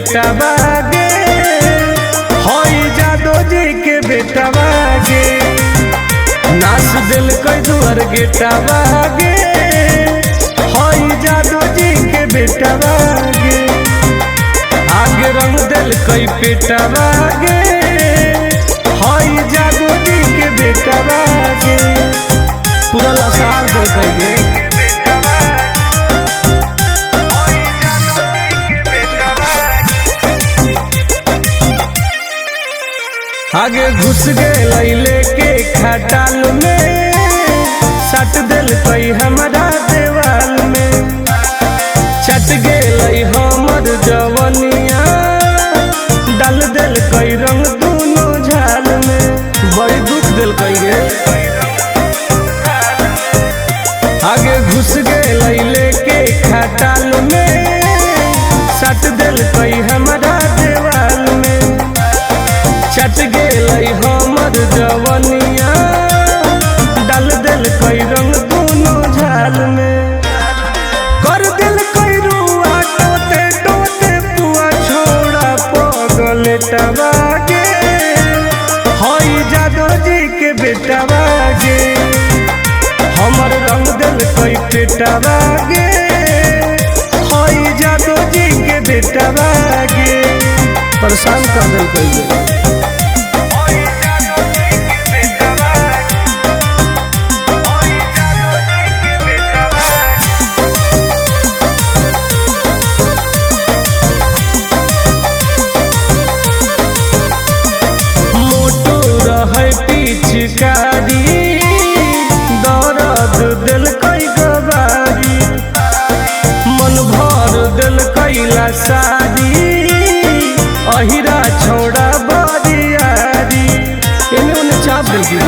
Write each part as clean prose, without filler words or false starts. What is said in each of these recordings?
बेटा बागे, हई जादो जी के बेटा बागे, नाच दिल कई दुआर गेटा बागे, हई जादो जी के बेटा बागे, आगे रंग दिल कई पेटा बागे, हई जादो जी के बेटा बागे, पूरा लसार दिल कई आगे घुस गए लेके खटाल में, सट दिल कई हमारा देवाल में, चट गए हमर जवनिया, डाल दिल कई रंग दोनों झाल में, बड़ी दुख दिल कई गे। आगे घुस गए लेके खटाल में, सट दिल कई हमारा देवाल में, चट गेलई हमर जवनिया, डाल दिल कई रंग दोनों झाल में, कर दिल कई रुआ टोते टोते पुआ छोड़ा पगले टबागे, हई जादो जी के बेटा बागे, हमर रंग दिल कई पेटा बागे, हई जादो जी के बेटा बागे, परेशान कर दिल कई पिचकारी, दर्द दिल कई गवारी, मन भर दिल कैला सारी, अहिरा छोड़ा बरियारी, इन्होंने चाप दिल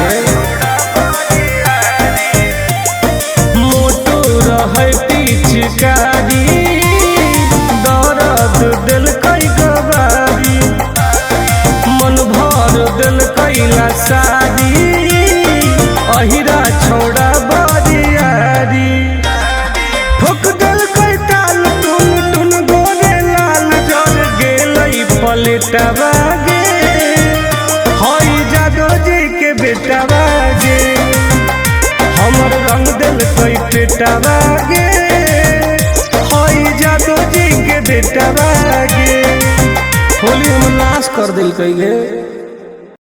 मोटो रहे पिचकारी, दर्द दिल कई गवारी, मन भर दिल कैला सारी, अहिरा छोड़ा बरियारी, ठोक दिल कई ताल टुन टुन गोरे लाल, जर गेलई पलेटा बागे, हई जादो जी के बेटा बागे, हमर रंग दिल कई पेटा बागे, हई जादो जी के बेटा बागे, होली हम नाश कर दिल कई गे।